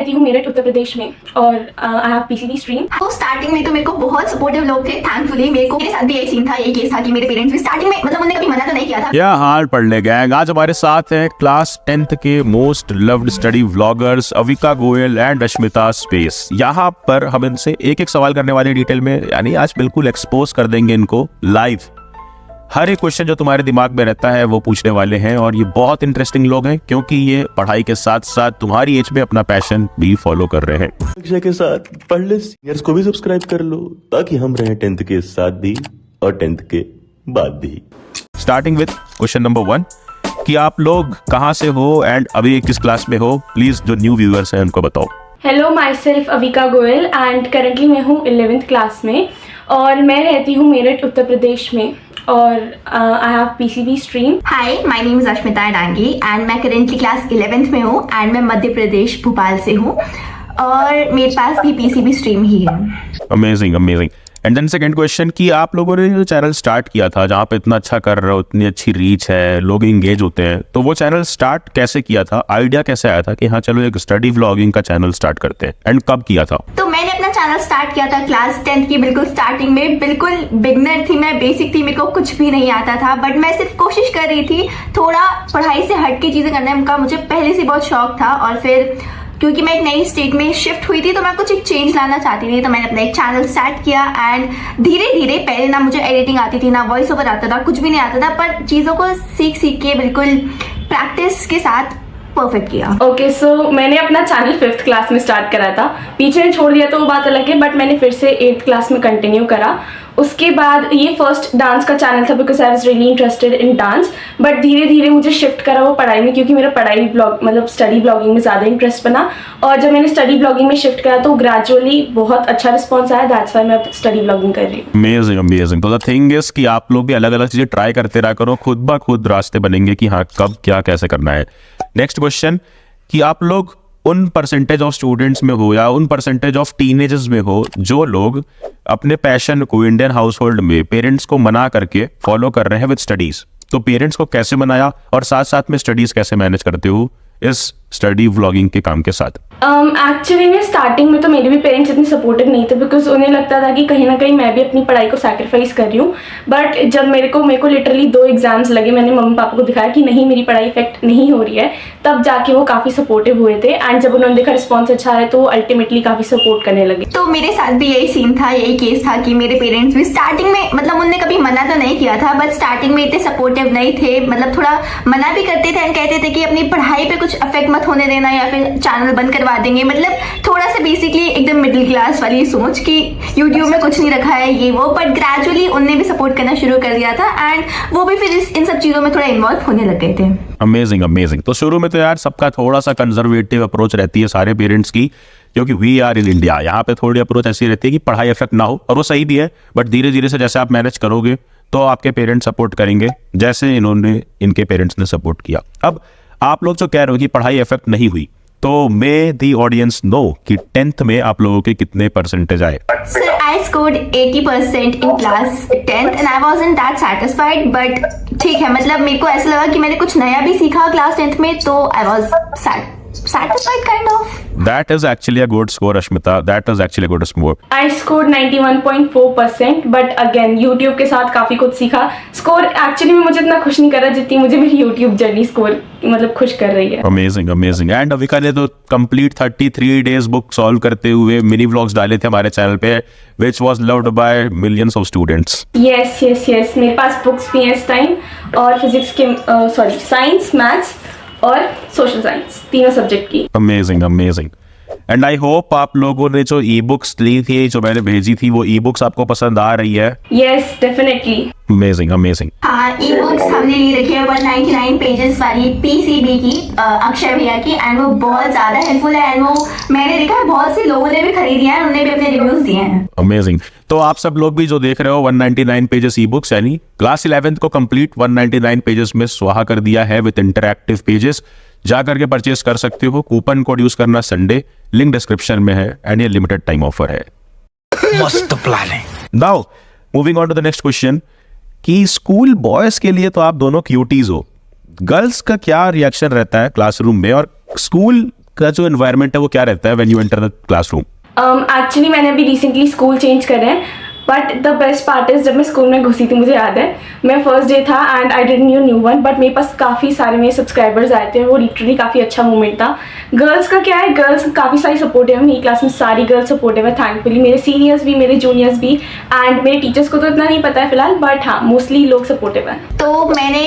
रहती हूँ मेरठ उत्तर प्रदेश में और आई हैव पीसीबी स्ट्रीम। तो स्टार्टिंग में तो मेरे को बहुत सपोर्टिव लोग थे, थैंकफुली। मेरे साथ भी यही सीन था, यही केस था कि मेरे पेरेंट्स भी स्टार्टिंग में मतलब उन्होंने कभी मना तो नहीं किया था। क्या हाल पढ़ने गैंग, आज हमारे साथ हैं क्लास 10th के most loved study vloggers Avika Goyal and Rashmita space. यहाँ पर हम इनसे एक एक सवाल करने वाले डिटेल में, यानी आज बिल्कुल एक्सपोज कर देंगे इनको लाइव। हर एक क्वेश्चन जो तुम्हारे दिमाग में रहता है वो पूछने वाले हैं और ये बहुत इंटरेस्टिंग लोग हैं क्योंकि ये पढ़ाई के साथ साथ तुम्हारी एज में अपना पैशन भी फॉलो कर रहे हैं। शिक्षा के साथ पढ़ ले सीनियर्स को भी सब्सक्राइब कर लो ताकि हम रहें 10th के साथ भी और 10th के बाद भी। स्टार्टिंग विद क्वेश्चन नंबर 1 कि आप लोग कहाँ से हो एंड अभी किस क्लास में हो, प्लीज जो न्यू व्यूअर्स हैं उनको बताओ। Hello, my self Avika Goyal and currently मैं हूँ 11th क्लास में और मैं रहती हूँ मेरठ उत्तर प्रदेश में और I have PCB stream. Hi, my name is Rashmita Dangi and मैं करेंटली क्लास 11th में हूँ एंड मैं मध्य प्रदेश भोपाल से हूँ और मेरे पास भी पीसीबी स्ट्रीम ही है। Amazing amazing. And then second question कि आप लोगों ने जो चैनल स्टार्ट किया था, जहाँ पे इतना अच्छा कर रहे हो, इतनी अच्छी रीच है, लोग इंगेज होते हैं, तो वो चैनल स्टार्ट कैसे किया था? आइडिया कैसे आया था कि हाँ चलो एक स्टडी व्लॉगिंग का चैनल स्टार्ट करते हैं, एंड कब किया था? तो मैंने अपना चैनल स्टार्ट किया था क्लास 10th की बिल्कुल स्टार्टिंग में। बिल्कुल बिगनर थी मैं, बेसिक थी, मेरे को कुछ भी नहीं आता था, बट मैं सिर्फ कोशिश कर रही थी थोड़ा पढ़ाई से हट के चीजें करने का। मुझे पहले से बहुत शौक था और फिर क्योंकि मैं एक नई स्टेट में शिफ्ट हुई थी तो मैं कुछ एक चेंज लाना चाहती थी, तो मैंने अपना एक चैनल स्टार्ट किया एंड धीरे धीरे, पहले ना मुझे एडिटिंग आती थी, ना वॉइस ओवर आता था, कुछ भी नहीं आता था, पर चीज़ों को सीख सीख के बिल्कुल प्रैक्टिस के साथ परफेक्ट किया। ओके, सो मैंने अपना चैनल 5th क्लास में स्टार्ट करा था। पीछे में छोड़ दिया तो वो बात अलग है, बट मैंने फिर से 8th क्लास में कंटिन्यू करा। उसके बाद ये फर्स्ट डांस का चैनल था because I was really interested in dance, but धीरे धीरे मुझे शिफ्ट करा वो पढ़ाई में क्योंकि मेरा पढ़ाई ब्लॉग मतलब स्टडी ब्लॉगिंग में ज़्यादा इंटरेस्ट बना और जब मैंने स्टडी ब्लॉगिंग में शिफ्ट करा तो ग्रेजुअली बहुत अच्छा रिस्पॉन्स आया। दैट्स व्हाई मैं अब स्टडी ब्लॉगिंग कर रही हूँ। Amazing amazing. तो द थिंग इज कि आप लोग भी अलग अलग चीजें ट्राई करते रहा करो, खुद ब खुद रास्ते बनेंगे कि हाँ कब क्या कैसे करना है। नेक्स्ट क्वेश्चन कि आप लोग उन परसेंटेज ऑफ स्टूडेंट्स में हो या उन परसेंटेज ऑफ टीनेजर्स में हो जो लोग अपने पैशन को इंडियन हाउस होल्ड में पेरेंट्स को मना करके फॉलो कर रहे हैं विद स्टडीज। तो पेरेंट्स को कैसे मनाया और साथ साथ में स्टडीज कैसे मैनेज करते हो इस स्टडी व्लॉगिंग के काम के साथ? एक्चुअली में स्टार्टिंग में तो मेरे भी पेरेंट्स इतने सपोर्टिव नहीं थे बिकॉज उन्हें लगता था कि कहीं ना कहीं मैं भी अपनी पढ़ाई को सैक्रिफाइस कर रही हूँ। बट जब मेरे को लिटरली 2 एग्जाम्स लगे, मैंने मम्मी पापा को दिखाया कि नहीं मेरी पढ़ाई इफेक्ट नहीं हो रही है, तब जाके वो काफ़ी सपोर्टिव हुए थे एंड जब उन्होंने देखा रिस्पॉन्स अच्छा है तो वो अल्टीमेटली काफ़ी सपोर्ट करने लगे। तो मेरे साथ भी यही सीन था, यही केस था कि मेरे पेरेंट्स भी स्टार्टिंग में मतलब उन्होंने कभी मना तो नहीं किया था, बट स्टार्टिंग में इतने सपोर्टिव नहीं थे, मतलब थोड़ा मना भी करते थे एंड कहते थे कि अपनी पढ़ाई पे कुछ अफेक्ट मत होने देना या फिर चैनल बंद करवा देंगे। मतलब थोड़ा सा बेसिकली एकदम मिडिल क्लास वाली सोच कि यूट्यूब में कुछ नहीं रखा है ये वो, बट ग्रेजुअली उन्होंने भी सपोर्ट करना शुरू कर दिया था एंड वो भी फिर इन सब चीजों में थोड़ा इन्वॉल्व होने लग गए थे। Amazing amazing. तो शुरू में तो यार सबका थोड़ा सा कंजर्वेटिव अप्रोच रहती है सारे पेरेंट्स की, क्योंकि वी आर इन इंडिया। यहाँ पे थोड़ी अप्रोच ऐसी रहती है कि पढ़ाई इफेक्ट ना हो, और वो सही भी है, बट धीरे धीरे से जैसे आप मैनेज करोगे तो आपके पेरेंट्स सपोर्ट करेंगे जैसे इन्होंने इनके पेरेंट्स ने सपोर्ट किया। अब आप लोग जो कह रहे हो कि पढ़ाई इफेक्ट नहीं हुई, तो मे दी ऑडियंस नो कि 10th में आप लोगों के कितने परसेंटेज आए? Sir, I scored 80% in class 10th and I wasn't that satisfied, but ठीक है, मतलब मेरे को ऐसा लगा कि मैंने कुछ नया भी सीखा क्लास 10th में, तो I was satisfied kind of. That is actually a good score, Ashmita. That is actually a good score. I scored 91.4%, but again YouTube के साथ काफ़ी कुछ सीखा। स्कोर एक्चुअली में मुझे इतना खुश नहीं कर रहा जितनी मुझे मेरी यूट्यूब जर्नी स्कोर मतलब खुश कर रही है। Amazing amazing. एंड अविका ने तो कंप्लीट 33 डेज बुक सॉल्व करते हुए मिनी व्लॉग्स डाले थे हमारे चैनल पे, which was loved by millions of students. Yes yes yes, मेरे पास बुक्स भी हैं इस टाइम और फिजिक्स के साइंस, मैथ्स और सोशल साइंस, तीनों सब्जेक्ट की। Amazing amazing. And I hope आप लोगों ने जो ई बुक्स ली थी, जो मैंने भेजी थी, वो ई बुक्स आपको पसंद आ रही है? Yes definitely. Amazing amazing. हाँ, ई बुक्स हमने ली रखी है 199 पेजेस वाली पीसीबी की, अक्षय भैया की, एंड वो बहुत ज्यादा हेल्पफुल है एंड वो मैंने देखा है बहुत से लोगों ने भी खरीदी है, उन्होंने भी अपने रिव्यूज दिए हैं। अमेजिंग। तो आप सब लोग भी जो देख रहे हो 199 पेजेस ई बुक्स, यानी क्लास 11th को कंप्लीट 199 पेजेस में स्वाहा कर दिया है विद इंटरैक्टिव पेजेस। जा करके परचेस कर सकते हो, कूपन कोड यूज करना संडे, लिंक डिस्क्रिप्शन में है एंड ये लिमिटेड टाइम ऑफर है। मस्त प्लान है। Now moving on to the next question कि स्कूल बॉयज के लिए तो आप दोनों क्यूटीज हो, गर्ल्स का क्या रिएक्शन रहता है क्लासरूम में और स्कूल का जो एनवायरनमेंट है वो क्या रहता है when you enter the classroom? Actually मैंने अभी रिसेंटली स्कूल चेंज करे हैं, but the best part is जब मैं स्कूल में घुसी थी, मुझे याद है मैं फर्स्ट डे था and I didn't knew one, but मेरे पास काफ़ी सारे मेरे सब्सक्राइबर्स आए थे। वो लिटरली काफ़ी अच्छा मोमेंट था। गर्ल्स का क्या है, गर्ल्स काफ़ी सारी सपोर्टिव है, मेरी क्लास में सारी गर्ल्स सपोर्टिव है थैंकफुली, मेरे सीनियर्स भी, मेरे जूनियर्स भी, एंड मेरे टीचर्स को तो इतना नहीं पता है फिलहाल, बट हाँ मोस्टली लोग सपोर्टिव है। तो मैंने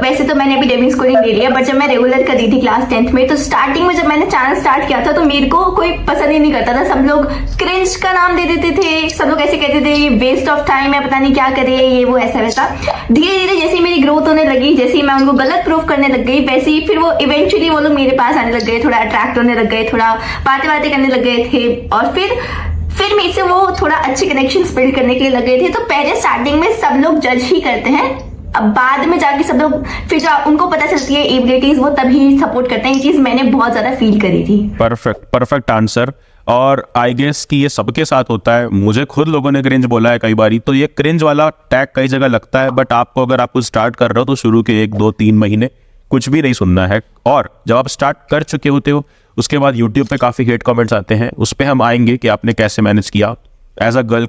वैसे तो मैंने अभी डेबिंग स्कूलिंग ले लिया, बट जब मैं रेगुलर कर रही थी क्लास 10th में, तो स्टार्टिंग में जब मैंने चैनल स्टार्ट किया था तो मेरे को कोई पसंद ही नहीं करता था। सब लोग क्रिंज का नाम दे देते थे, सब लोग ऐसे कहते थे ये वेस्ट ऑफ टाइम है, पता नहीं क्या करे ये वो ऐसा वैसा। धीरे धीरे जैसे मेरी ग्रोथ होने लगी, जैसे मैं उनको गलत प्रूफ करने लग गई, वैसे ही फिर वो इवेंचुअली वो लोग मेरे पास आने लग गए, थोड़ा अट्रैक्ट होने लग गए, थोड़ा बातें करने लग गए थे, और फिर मेरे से वो थोड़ा अच्छे कनेक्शंस बिल्ड करने के लिए लग गए थे। तो पहले स्टार्टिंग में सब लोग जज ही करते हैं, अब बाद में जाके सब लोग फिर जो उनको पता चलती है एबिलिटीज, वो तभी सपोर्ट करते हैं। ये चीज मैंने बहुत ज्यादा फील करी थी। Perfect answer. और आई गेस कि ये सबके साथ होता है, मुझे खुद लोगों ने क्रिंज बोला है कई बारी, तो ये क्रिंज वाला टैग कई जगह लगता है, बट आपको अगर आप कुछ स्टार्ट कर रहे हो तो शुरू के 1, 2, 3 महीने कुछ भी नहीं सुनना है, और जब आप स्टार्ट कर चुके होते हो उसके बाद यूट्यूब पे काफ़ी हेट कमेंट्स आते हैं, उस पर हम आएंगे कि आपने कैसे मैनेज किया as a girl.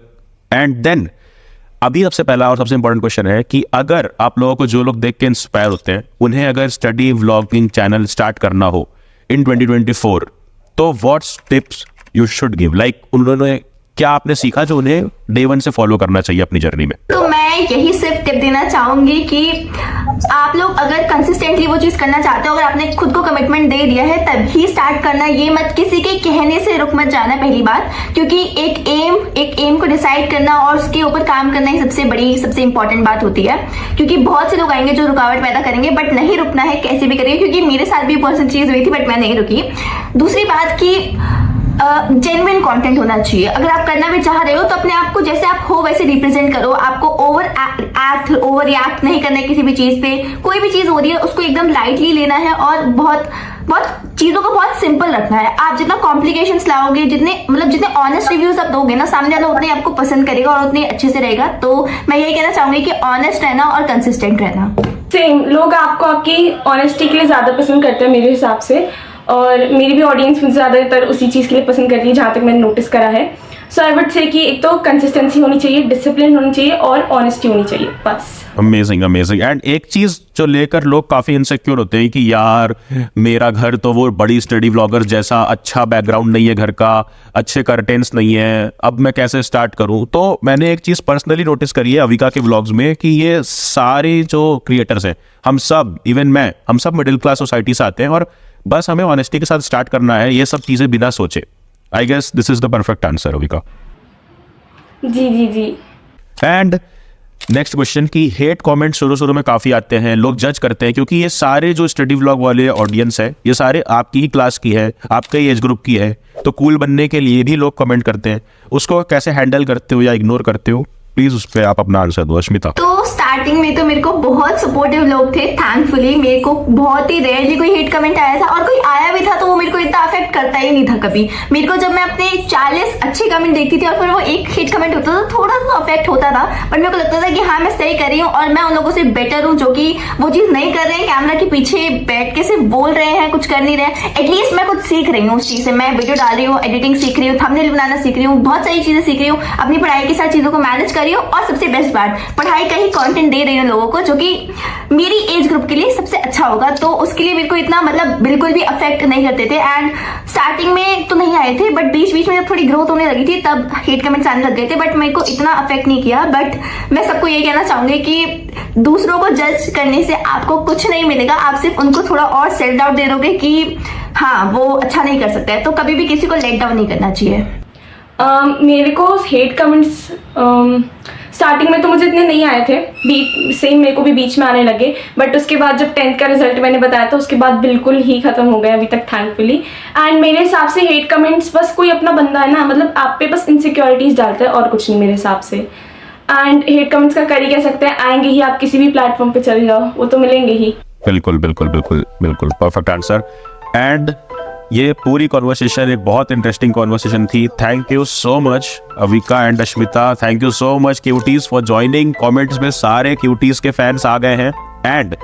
And then अभी सबसे पहला और सबसे इंपॉर्टेंट क्वेश्चन है कि अगर आप लोगों को, जो लोग देख के इंस्पायर होते हैं, उन्हें अगर स्टडी व्लॉगिंग चैनल स्टार्ट करना हो इन 2024, तो what's tips you should give? Like उन्होंने क्या आपने सीखा जो उन्हें डे 1 से फॉलो करना चाहिए अपनी जर्नी में? तो मैं यही सिर्फ टिप देना चाहूंगी कि आप लोग अगर कंसिस्टेंटली वो चीज करना चाहते हो, अगर आपने खुद को कमिटमेंट दे दिया है तभी स्टार्ट करना, ये मत किसी के कहने से रुक मत जाना पहली बात, क्योंकि एक एम को डिसाइड करना और उसके ऊपर काम करना ही सबसे इंपॉर्टेंट बात होती है। क्योंकि बहुत से लोग आएंगे जो रुकावट पैदा करेंगे, बट नहीं रुकना है कैसे भी करिए, क्योंकि मेरे साथ भी बहुत सी चीज हुई थी बट मैं नहीं रुकी। दूसरी बात की जेन्युइन कंटेंट होना चाहिए। अगर आप करना भी चाह रहे हो तो अपने आप को जैसे आप हो वैसे रिप्रेजेंट करो। आपको ओवर रिएक्ट नहीं करना है किसी भी चीज पे। कोई भी चीज हो रही है उसको एकदम लाइटली लेना है और बहुत चीजों को बहुत सिंपल रखना है। आप जितना कॉम्प्लिकेशंस लाओगे, जितने ऑनेस्ट रिव्यूज आप दोगे ना, सामने वाला उतने आपको पसंद करेगा और उतने अच्छे से रहेगा। तो मैं यही कहना चाहूंगी कि ऑनेस्ट रहना और कंसिस्टेंट रहना। सेम, लोग आपको आपकी ऑनेस्टी के लिए ज़्यादा पसंद करते हैं मेरे हिसाब से, और मेरी भी ऑडियंस मुझे ज़्यादातर उसी चीज़ के लिए पसंद करती है जहाँ तक मैंने नोटिस करा है। सो आई वुड से कि एक तो कंसिस्टेंसी होनी चाहिए, डिसिप्लिन होनी चाहिए और ऑनेस्टी होनी चाहिए, बस। अमेजिंग। एंड एक चीज जो लेकर लोग काफी इनसिक्योर होते हैं कि यार मेरा घर तो वो बड़ी स्टडी व्लॉगर जैसा अच्छा बैकग्राउंड नहीं है, घर का अच्छे कर्टेन्स नहीं है, अब मैं कैसे स्टार्ट करूं? तो मैंने एक चीज पर्सनली नोटिस करी है अविका के व्लॉग्स में कि ये सारे जो क्रिएटर्स हैं, हम सब, इवन मैं, हम सब मिडिल क्लास सोसाइटी से आते हैं और बस हमें ऑनेस्टी के साथ स्टार्ट करना है, ये सब चीजें बिना सोचे। I guess this is the perfect answer Avika. Ji. And next question की हेट कमेंट शुरू में काफ़ी आते हैं, लोग जज करते हैं, क्योंकि ये सारे जो स्टडी व्लॉग वाले ऑडियंस है ये सारे आपकी ही क्लास की है, आपके ही एज ग्रुप की है, तो कूल बनने के लिए भी लोग कमेंट करते हैं। उसको कैसे हैंडल करते हो या इग्नोर करते हो? प्लीज उस पर आप अपना आंसर दो अश्मिता। तो स्टार्टिंग में तो मेरे को बहुत सपोर्टिव लोग थे, थैंकफुली। मेरे को बहुत ही रेयरली कोई हेट कमेंट आया था, और कोई आया भी था तो वो मेरे को इतना अफेक्ट करता ही नहीं था कभी। मेरे को जब मैं अपने 40 अच्छे कमेंट देखती थी और फिर वो एक हेट कमेंट होता था, थोड़ा सा अफेक्ट होता था, बट मेरे को लगता था कि हाँ मैं सही कर रही हूँ और मैं उन लोगों से बेटर हूँ जो कि वो चीज नहीं कर रहे हैं, कैमरा के पीछे बैठ के सिर्फ बोल रहे हैं, कुछ कर नहीं रहे। एटलीस्ट मैं कुछ सीख रही हूँ उस चीज से, मैं वीडियो डाल रही हूँ, एडिटिंग सीख रही हूँ, थंबनेल बनाना सीख रही हूँ, बहुत सारी चीजें सीख रही हूँ, अपनी पढ़ाई के साथ चीजों को मैनेज कर रही हूँ, और सबसे बेस्ट बात, पढ़ाई का ही कंटेंट दे रही हूँ लोगों को जो कि मेरी एज ग्रुप के लिए सबसे अच्छा होगा। तो उसके लिए मेरे को इतना बिल्कुल भी अफेक्ट नहीं करते थे। एंड स्टार्टिंग में तो नहीं आए थे, बट बीच में जब थोड़ी ग्रोथ होने लगी थी तब हेट कमेंट्स आने लग गए थे, बट मेरे को इतना अफेक्ट नहीं किया। बट मैं सबको ये कहना चाहूंगी कि दूसरों को जज करने से आपको कुछ नहीं मिलेगा, आप सिर्फ उनको थोड़ा और सेल्फ डाउट दे दोगे कि हाँ वो अच्छा नहीं कर सकता है। तो कभी भी किसी को लेट डाउन नहीं करना चाहिए। मेरे को हेट कमेंट्स स्टार्टिंग में तो मुझे इतने नहीं आए थे, सेम मेरे को भी बीच में आने लगे, बट उसके बाद जब 10th का रिजल्ट मैंने बताया था उसके बाद बिल्कुल ही खत्म हो गया अभी तक, थैंकफुली। एंड मेरे हिसाब से हेट कमेंट्स बस कोई अपना बंदा है ना, मतलब आप पे बस इनसिक्योरिटीज डालता है और कुछ नहीं मेरे हिसाब से। एंड हेट कमेंट्स का कर ही कह सकते हैं, आएंगे ही, आप किसी भी प्लेटफॉर्म पे चले जाओ वो तो मिलेंगे ही। बिल्कुल, परफेक्ट आंसर। एंड ये पूरी कॉन्वर्सेशन एक बहुत इंटरेस्टिंग कॉन्वर्सेशन थी। Thank you so much Avika and Ashmita, thank you so much cuties for joining. Comments में सारे क्यूटीज के फैंस आ गए हैं। एंड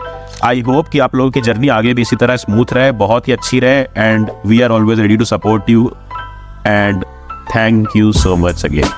आई होप कि आप लोगों की जर्नी आगे भी इसी तरह स्मूथ रहे, बहुत ही अच्छी रहे, and we are always ready to support you, and thank you so much again.